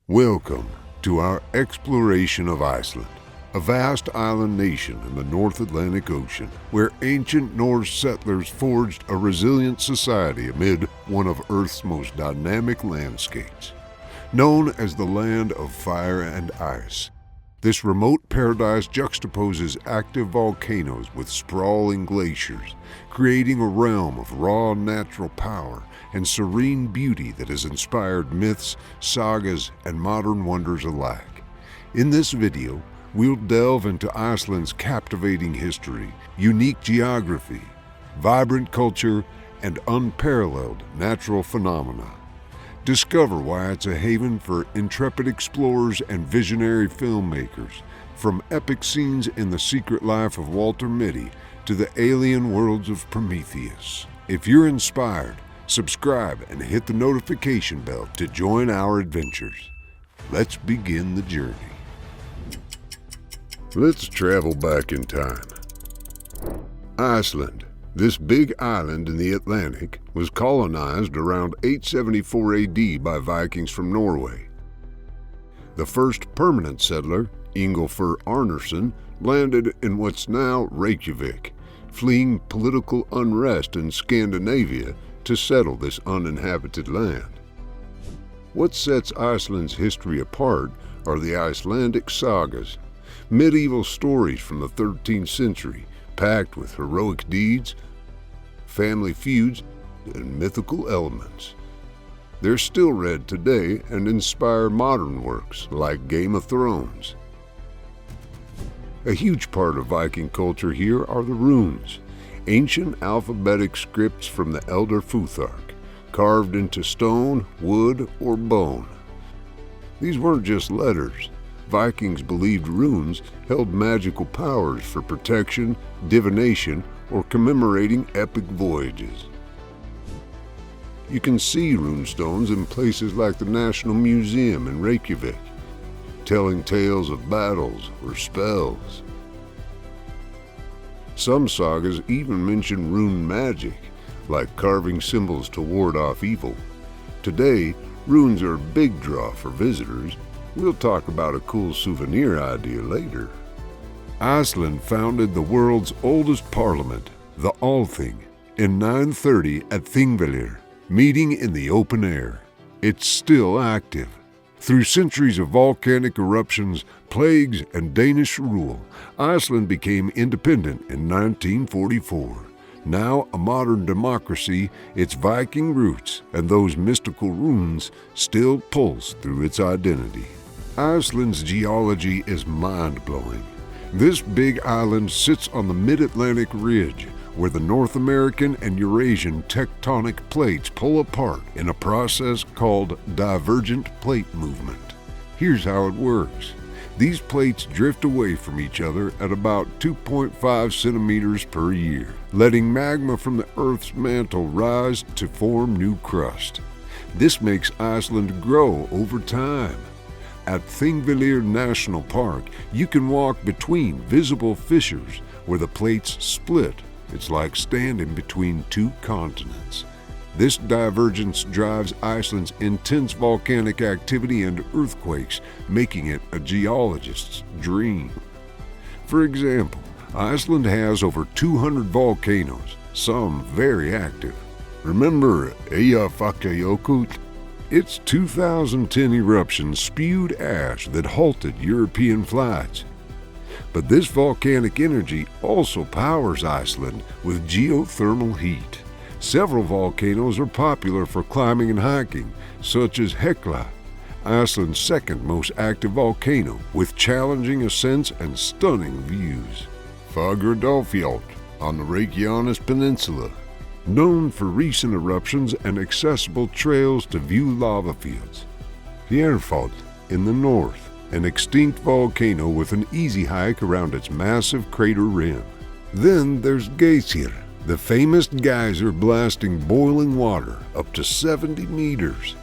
Welcome to our exploration of Iceland, a vast island nation in the North Atlantic Ocean, where ancient Norse settlers forged a resilient society amid one of Earth's most dynamic landscapes. Known as the land of fire and ice, this remote paradise juxtaposes active volcanoes with sprawling glaciers, creating a realm of raw natural power and serene beauty that has inspired myths, sagas, and modern wonders alike. In this video, we'll delve into Iceland's captivating history, unique geography, vibrant culture, and unparalleled natural phenomena. Discover why it's a haven for intrepid explorers and visionary filmmakers, from epic scenes in The Secret Life of Walter Mitty to the alien worlds of Prometheus. If you're inspired, subscribe and hit the notification bell to join our adventures. Let's begin the journey. Let's travel back in time. Iceland, this big island in the Atlantic, was colonized around 874 AD by Vikings from Norway. The first permanent settler, Ingolfur Arnarsson, landed in what's now Reykjavik, fleeing political unrest in Scandinavia to settle this uninhabited land. What sets Iceland's history apart are the Icelandic sagas, medieval stories from the 13th century, packed with heroic deeds, family feuds, and mythical elements. They're still read today and inspire modern works like Game of Thrones. A huge part of Viking culture here are the runes, ancient alphabetic scripts from the Elder Futhark, carved into stone, wood, or bone. These weren't just letters. Vikings believed runes held magical powers for protection, divination, or commemorating epic voyages. You can see runestones in places like the National Museum in Reykjavik, telling tales of battles or spells. Some sagas even mention rune magic, like carving symbols to ward off evil. Today, runes are a big draw for visitors. We'll talk about a cool souvenir idea later. Iceland founded the world's oldest parliament, the Althing, in 930 at Thingvellir, meeting in the open air. It's still active. Through centuries of volcanic eruptions, plagues, and Danish rule, Iceland became independent in 1944. Now a modern democracy, its Viking roots and those mystical runes still pulse through its identity. Iceland's geology is mind-blowing. This big island sits on the mid-Atlantic ridge, where the North American and Eurasian tectonic plates pull apart in a process called divergent plate movement. Here's how it works. These plates drift away from each other at about 2.5 centimeters per year, letting magma from the Earth's mantle rise to form new crust. This makes Iceland grow over time. At Thingvellir National Park, you can walk between visible fissures where the plates split. It's like standing between two continents. This divergence drives Iceland's intense volcanic activity and earthquakes, making it a geologist's dream. For example, Iceland has over 200 volcanoes, some very active. Remember Eyjafjallajökull? Its 2010 eruption spewed ash that halted European flights. But this volcanic energy also powers Iceland with geothermal heat. Several volcanoes are popular for climbing and hiking, such as Hekla, Iceland's second most active volcano, with challenging ascents and stunning views. Fagradalfjall on the Reykjanes Peninsula, known for recent eruptions and accessible trails to view lava fields. Fjarðarfell in the north, an extinct volcano with an easy hike around its massive crater rim. Then there's Geysir, the famous geyser blasting boiling water up to 70 meters.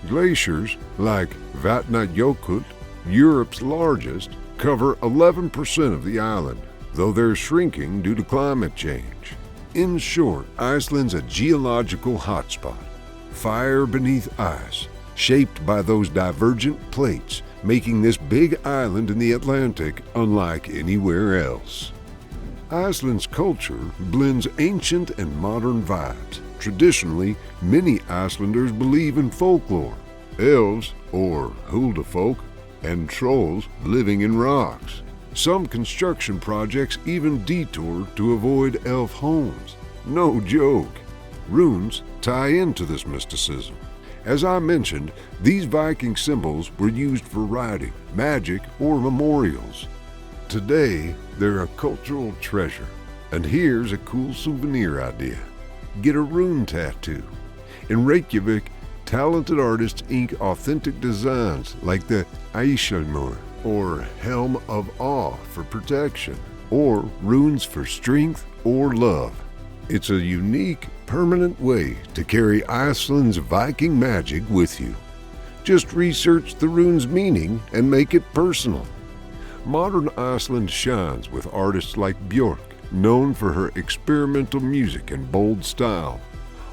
Glaciers like Vatnajökull, Europe's largest, cover 11% of the island, though they're shrinking due to climate change. In short, Iceland's a geological hotspot. Fire beneath ice, shaped by those divergent plates, making this big island in the Atlantic unlike anywhere else. Iceland's culture blends ancient and modern vibes. Traditionally, many Icelanders believe in folklore, elves, or huldafolk, and trolls living in rocks. Some construction projects even detour to avoid elf homes. No joke. Runes tie into this mysticism. As I mentioned, these Viking symbols were used for writing, magic, or memorials. Today, they're a cultural treasure. And here's a cool souvenir idea. Get a rune tattoo. In Reykjavik, talented artists ink authentic designs like the Icelandic or Helm of Awe for protection, or runes for strength or love. It's a unique, permanent way to carry Iceland's Viking magic with you. Just research the rune's meaning and make it personal. Modern Iceland shines with artists like Björk, known for her experimental music and bold style,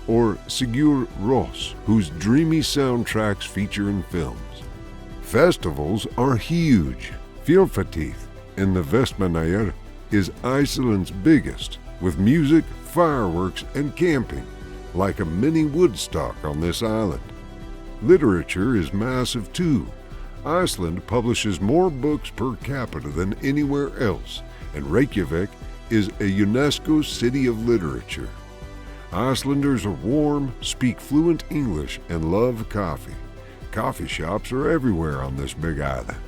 or Sigur Rós, whose dreamy soundtracks feature in films. Festivals are huge. Filmmakers in the Vestmannaeyjar is Iceland's biggest, with music, fireworks, and camping, like a mini Woodstock on this island. Literature is massive too. Iceland publishes more books per capita than anywhere else, and Reykjavik is a UNESCO City of Literature. Icelanders are warm, speak fluent English, and love coffee. Coffee shops are everywhere on this big island.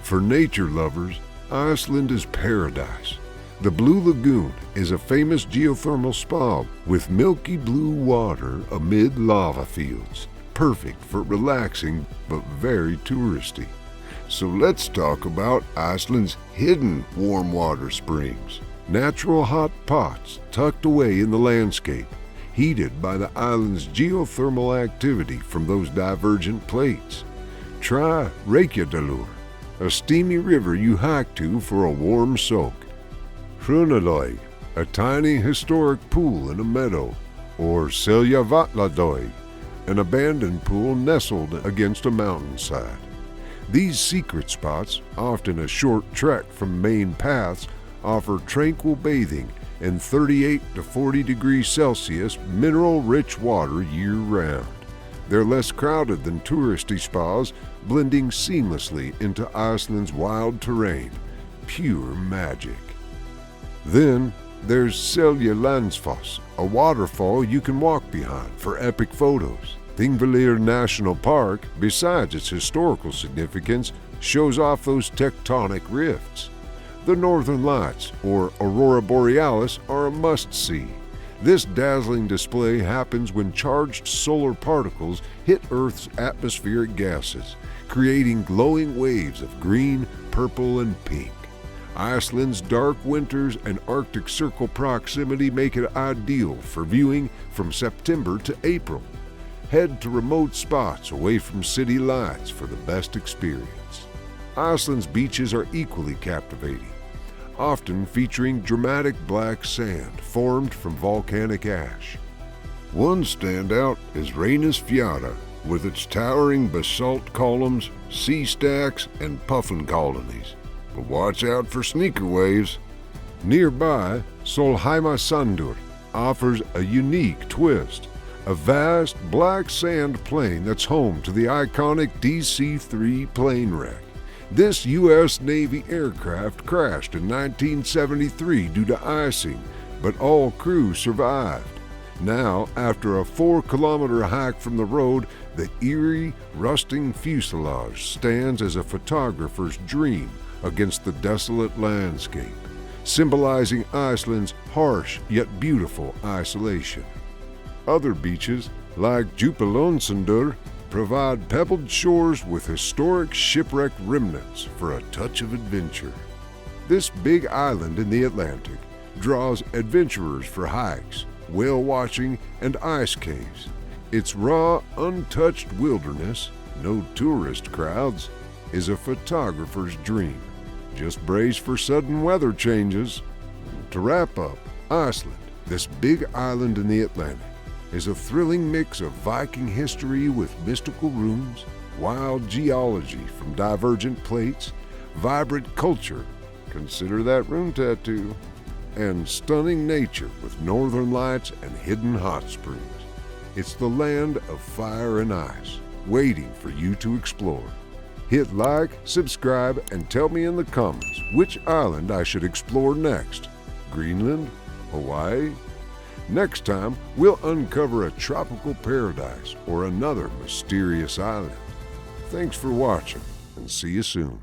For nature lovers, Iceland is paradise. The Blue Lagoon is a famous geothermal spa with milky blue water amid lava fields, perfect for relaxing but very touristy. So let's talk about Iceland's hidden warm water springs. Natural hot pots tucked away in the landscape, heated by the island's geothermal activity from those divergent plates. Try Reykjadalur, a steamy river you hike to for a warm soak. Hrunalög, a tiny historic pool in a meadow, or Seljavatnadög, an abandoned pool nestled against a mountainside. These secret spots, often a short trek from main paths, offer tranquil bathing and 38 to 40 degrees Celsius mineral-rich water year-round. They're less crowded than touristy spas, blending seamlessly into Iceland's wild terrain. Pure magic. Then there's Seljalandsfoss, a waterfall you can walk behind for epic photos. Thingvellir National Park, besides its historical significance, shows off those tectonic rifts. The Northern Lights, or aurora borealis, are a must-see. This dazzling display happens when charged solar particles hit Earth's atmospheric gases, creating glowing waves of green, purple, and pink. Iceland's dark winters and Arctic Circle proximity make it ideal for viewing from September to April. Head to remote spots away from city lights for the best experience. Iceland's beaches are equally captivating, often featuring dramatic black sand formed from volcanic ash. One standout is Reynisfjara, with its towering basalt columns, sea stacks, and puffin colonies. But watch out for sneaker waves. Nearby, Solheimasandur offers a unique twist, a vast black sand plain that's home to the iconic DC-3 plane wreck. This U.S. Navy aircraft crashed in 1973 due to icing, but all crew survived. Now, after a 4-kilometer hike from the road, the eerie, rusting fuselage stands as a photographer's dream against the desolate landscape, symbolizing Iceland's harsh yet beautiful isolation. Other beaches, like Djúpalónsandur, provide pebbled shores with historic shipwrecked remnants for a touch of adventure. This big island in the Atlantic draws adventurers for hikes, whale watching, and ice caves. Its raw, untouched wilderness, no tourist crowds, is a photographer's dream. Just brace for sudden weather changes. To wrap up, Iceland, this big island in the Atlantic, is a thrilling mix of Viking history with mystical runes, wild geology from divergent plates, vibrant culture, consider that rune tattoo, and stunning nature with northern lights and hidden hot springs. It's the land of fire and ice, waiting for you to explore. Hit like, subscribe, and tell me in the comments which island I should explore next. Greenland? Hawaii? Next time, we'll uncover a tropical paradise or another mysterious island. Thanks for watching, and see you soon.